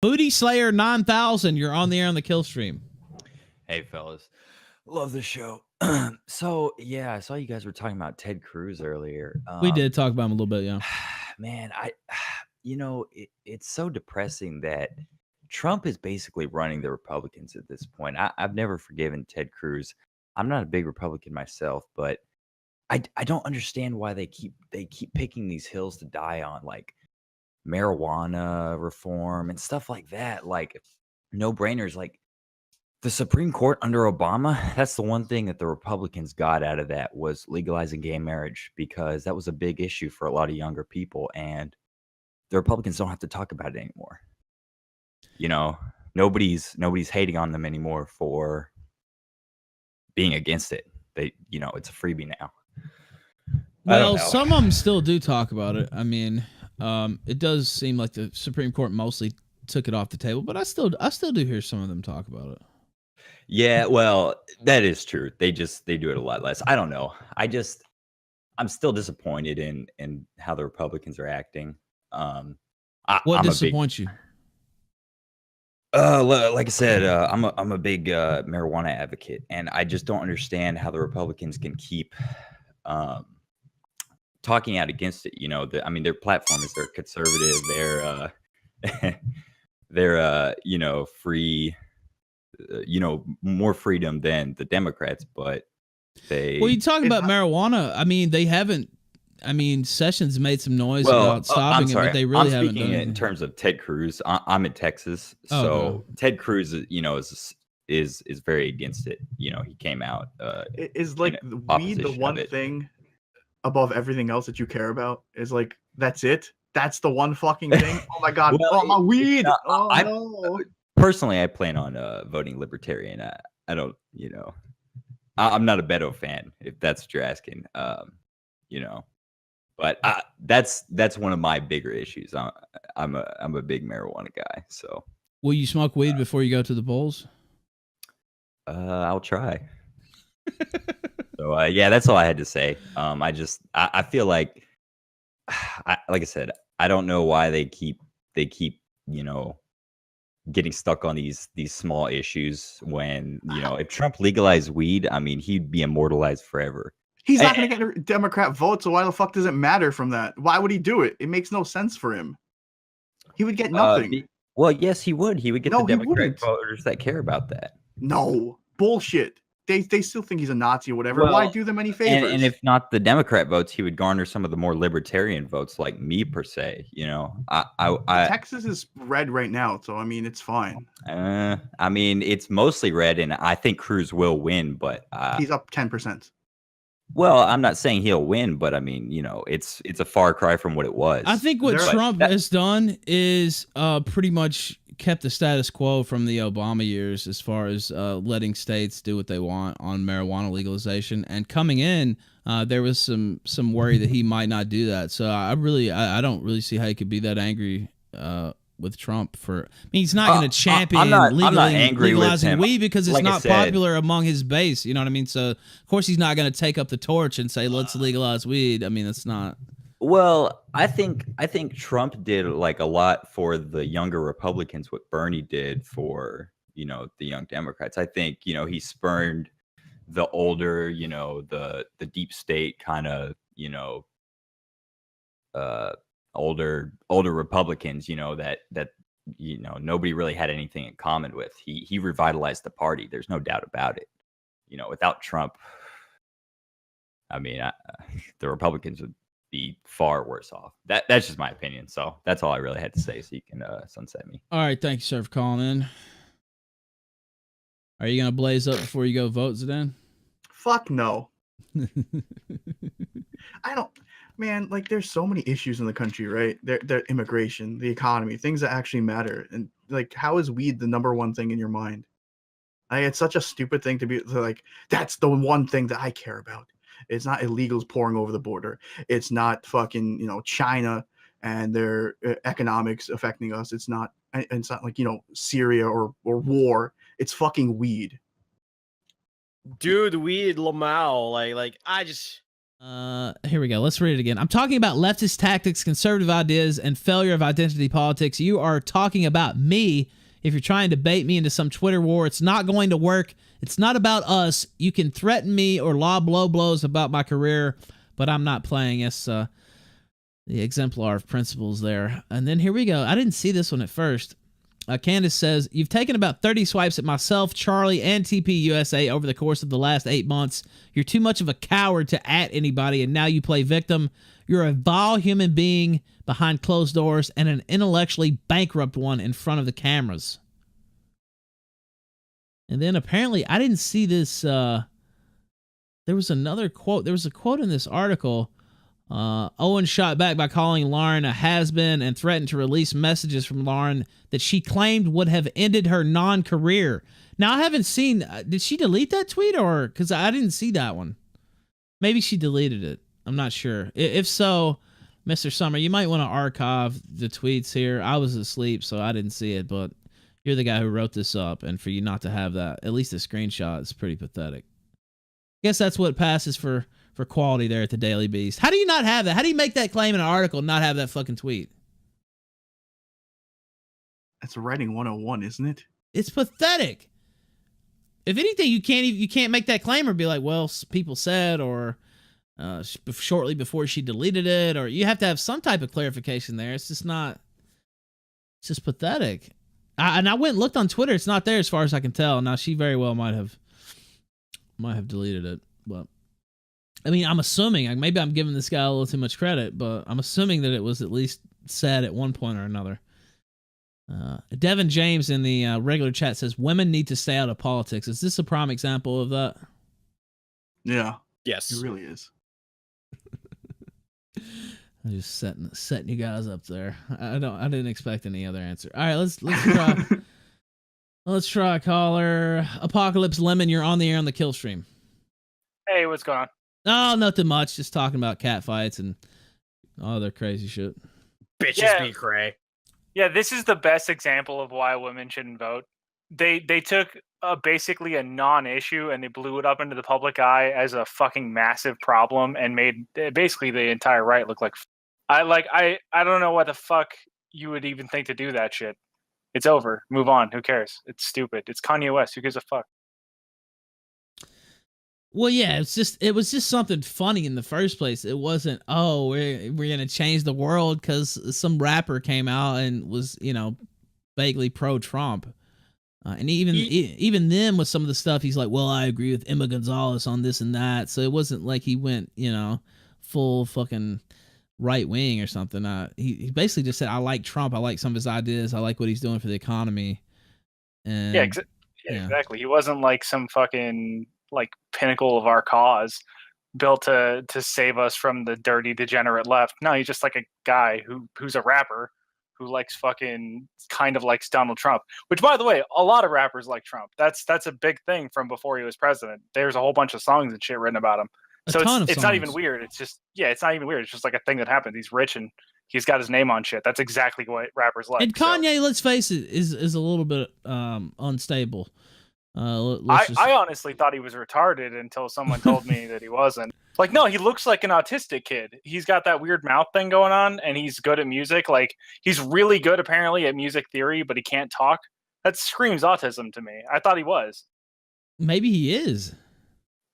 Foodie Slayer 9000, you're on the air on the Kill Stream. Hey, fellas. Love the show. So, yeah, I saw you guys were talking about Ted Cruz earlier. We did talk about him a little bit, yeah. Man, it's so depressing that Trump is basically running the Republicans at this point. I've never forgiven Ted Cruz. I'm not a big Republican myself, but I don't understand why they keep picking these hills to die on, like marijuana reform and stuff like that. Like no brainers. Like the Supreme Court under Obama, that's the one thing that the Republicans got out of that was legalizing gay marriage, because that was a big issue for a lot of younger people, and the Republicans don't have to talk about it anymore. You know, nobody's hating on them anymore for being against it. It's a freebie now. Well, some of them still do talk about it. I mean, it does seem like the Supreme Court mostly took it off the table, but I still do hear some of them talk about it. Yeah, well, that is true. They do it a lot less. I don't know. I'm still disappointed in how the Republicans are acting. What disappoints you? Like I said, I'm a big marijuana advocate, and I just don't understand how the Republicans can keep talking out against it. Their platform is they're conservative. They're free. More freedom than the Democrats, but you talk about marijuana. I mean, they haven't. I mean, Sessions made some noise about stopping it, but they really haven't done it. In terms of Ted Cruz, I'm in Texas, so Ted Cruz, is very against it. He came out. Is like weed the one thing above everything else that you care about? Is like that's it? That's the one fucking thing? Oh my god! Well, my weed! No. Personally, I plan on voting Libertarian. I don't, I'm not a Beto fan, if that's what you're asking. But that's one of my bigger issues. I'm a big marijuana guy. So, will you smoke weed before you go to the polls? I'll try. So yeah, that's all I had to say. I feel like, like I said, I don't know why they keep getting stuck on these small issues when, if Trump legalized weed, I mean, he'd be immortalized forever. He's not going to get a Democrat vote, so why the fuck does it matter from that? Why would he do it? It makes no sense for him. He would get nothing. Well, yes, he would. He would get the Democrat voters that care about that. No. Bullshit. They still think he's a Nazi or whatever. Well, why do them any favors? And if not the Democrat votes, he would garner some of the more libertarian votes, like me per se. Texas is red right now, so I mean it's fine. I mean it's mostly red, and I think Cruz will win, but he's up 10%. Well, I'm not saying he'll win, but I mean, it's a far cry from what it was. I think what Trump has done is pretty much kept the status quo from the Obama years as far as letting states do what they want on marijuana legalization. And coming in, there was some worry that he might not do that. So I don't really see how he could be that angry with Trump he's not going to champion legalizing weed because it's not popular among his base. You know what I mean? So of course he's not going to take up the torch and say, let's legalize weed. I mean, that's not. Well, I think Trump did like a lot for the younger Republicans, what Bernie did for, the young Democrats. I think, he spurned the older, the deep state kind of, older Republicans, that nobody really had anything in common with. He revitalized the party. There's no doubt about it. Without Trump, I mean, the Republicans would be far worse off. That's just my opinion. So that's all I really had to say. So you can sunset me. All right, thank you, sir, for calling in. Are you gonna blaze up before you go vote, Zidane? Fuck no. I don't. Man, like there's so many issues in the country, right? There immigration, the economy, things that actually matter. And like, how is weed the number one thing in your mind? It's such a stupid thing to be like, that's the one thing that I care about. It's not illegals pouring over the border. It's not fucking, China and their economics affecting us. It's not like, Syria or war. It's fucking weed. Dude, weed, Lamau, like Here we go. Let's read it again. I'm talking about leftist tactics, conservative ideas, and failure of identity politics. You are talking about me. If you're trying to bait me into some Twitter war, it's not going to work. It's not about us. You can threaten me or lob low blows about my career, but I'm not playing. Yes, the exemplar of principles there. And then here we go. I didn't see this one at first. Candace says, you've taken about 30 swipes at myself, Charlie, and TPUSA over the course of the last 8 months. You're too much of a coward to at anybody, and now you play victim. You're a vile human being behind closed doors and an intellectually bankrupt one in front of the cameras. And then apparently, I didn't see this. There was another quote. There was a quote in this article. Owens shot back by calling Lauren a has-been and threatened to release messages from Lauren that she claimed would have ended her non-career. Now, I haven't seen... did she delete that tweet? Or because I didn't see that one. Maybe she deleted it. I'm not sure. If so, Mr. Summer, you might want to archive the tweets here. I was asleep, so I didn't see it, but you're the guy who wrote this up, and for you not to have that, at least a screenshot, is pretty pathetic. I guess that's what passes for quality there at the Daily Beast. How do you not have that? How do you make that claim in an article and not have that fucking tweet? That's writing 101, isn't it? It's pathetic. If anything, you can't make that claim or be like, well, people said, or shortly before she deleted it, or you have to have some type of clarification there. It's just not. It's just pathetic. And I went and looked on Twitter. It's not there as far as I can tell. Now she very well might have deleted it, but. I mean, I'm assuming, maybe I'm giving this guy a little too much credit, but I'm assuming that it was at least said at one point or another. Devin James in the regular chat says, women need to stay out of politics. Is this a prime example of that? Yeah. Yes. It really is. I'm just setting you guys up there. I didn't expect any other answer. All right, let's try. Let's try caller. Apocalypse Lemon, you're on the air on the kill stream. Hey, what's going on? Oh, nothing much. Just talking about cat fights and all other crazy shit. Bitches be cray. Yeah, this is the best example of why women shouldn't vote. They took basically a non-issue and they blew it up into the public eye as a fucking massive problem and made basically the entire right look like. I don't know what the fuck you would even think to do that shit. It's over. Move on. Who cares? It's stupid. It's Kanye West. Who gives a fuck? Well, yeah, it was just something funny in the first place. It wasn't, oh, we're gonna change the world because some rapper came out and was, vaguely pro-Trump, and even then with some of the stuff, he's like, well, I agree with Emma Gonzalez on this and that. So it wasn't like he went, full fucking right wing or something. He basically just said, I like Trump. I like some of his ideas. I like what he's doing for the economy. And yeah, exactly. He wasn't like some fucking like pinnacle of our cause built to save us from the dirty degenerate left. No, he's just like a guy who's a rapper who likes kind of likes Donald Trump, which by the way, a lot of rappers like Trump. That's a big thing from before he was president. There's a whole bunch of songs and shit written about him. So it's not even weird. It's just, it's not even weird. It's just like a thing that happened. He's rich and he's got his name on shit. That's exactly what rappers like. And Kanye, let's face it, is a little bit unstable. I honestly thought he was retarded until someone told me that he wasn't. Like, no, he looks like an autistic kid. He's got that weird mouth thing going on, and he's good at music. Like, he's really good, apparently, at music theory, but he can't talk. That screams autism to me. I thought he was. Maybe he is.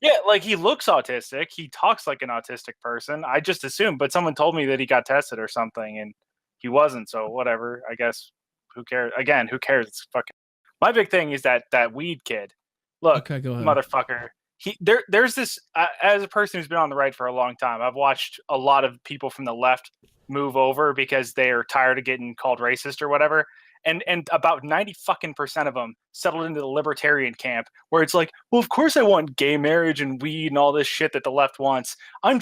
Yeah, like, he looks autistic. He talks like an autistic person. I just assumed, but someone told me that he got tested or something, and he wasn't, so whatever. I guess, who cares? Again, who cares? It's fucking... My big thing is that weed kid. Look, okay, go ahead. Motherfucker. There's this, as a person who's been on the right for a long time, I've watched a lot of people from the left move over because they are tired of getting called racist or whatever. And about 90% of them settled into the libertarian camp where it's like, well, of course I want gay marriage and weed and all this shit that the left wants. I'm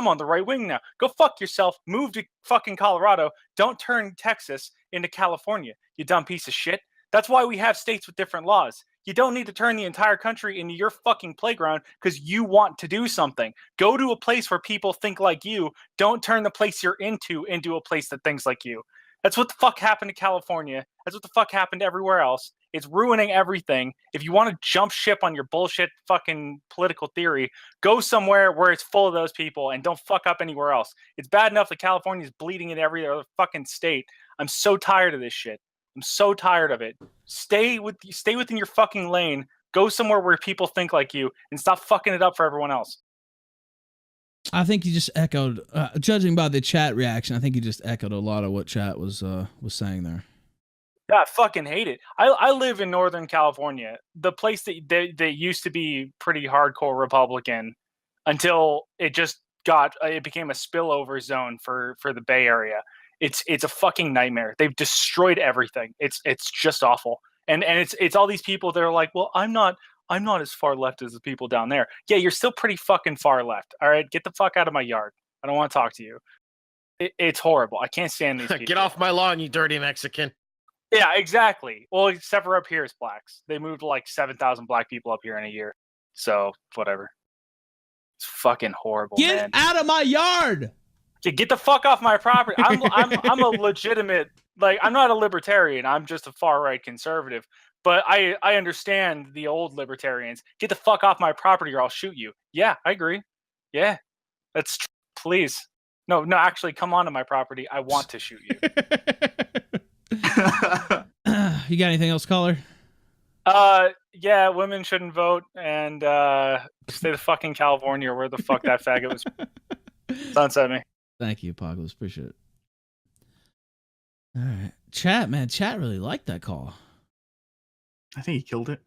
on the right wing now. Go fuck yourself. Move to fucking Colorado. Don't turn Texas into California, you dumb piece of shit. That's why we have states with different laws. You don't need to turn the entire country into your fucking playground because you want to do something. Go to a place where people think like you. Don't turn the place you're into a place that thinks like you. That's what the fuck happened to California. That's what the fuck happened everywhere else. It's ruining everything. If you want to jump ship on your bullshit fucking political theory, go somewhere where it's full of those people and don't fuck up anywhere else. It's bad enough that California is bleeding in every other fucking state. I'm so tired of this shit. I'm so tired of it. Stay within your fucking lane. Go somewhere where people think like you and stop fucking it up for everyone else. I think you just echoed, judging by the chat reaction, I think you just echoed a lot of what chat was saying there. Yeah, I fucking hate it. I live in Northern California, the place that used to be pretty hardcore Republican until it became a spillover zone for the Bay Area. It's a fucking nightmare. They've destroyed everything. It's just awful. And it's all these people that are like, well, I'm not as far left as the people down there. Yeah, you're still pretty fucking far left. All right, get the fuck out of my yard. I don't want to talk to you. It's horrible. I can't stand these people. Get off my lawn, you dirty Mexican. Yeah, exactly. Well, except for up here, it's blacks. They moved like 7,000 black people up here in a year. So whatever. It's fucking horrible. Get man. out of my yard. Yeah, get the fuck off my property. I'm a legitimate, like, I'm not a libertarian. I'm just a far right conservative. But I understand the old libertarians. Get the fuck off my property or I'll shoot you. Yeah, I agree. Yeah, that's please. No, actually, come onto my property. I want to shoot you. You got anything else, caller? Yeah, women shouldn't vote and stay the fuck in California or where the fuck that faggot was. Sunset me. Thank you, Apocalypse. Appreciate it. All right. Chat really liked that call. I think he killed it.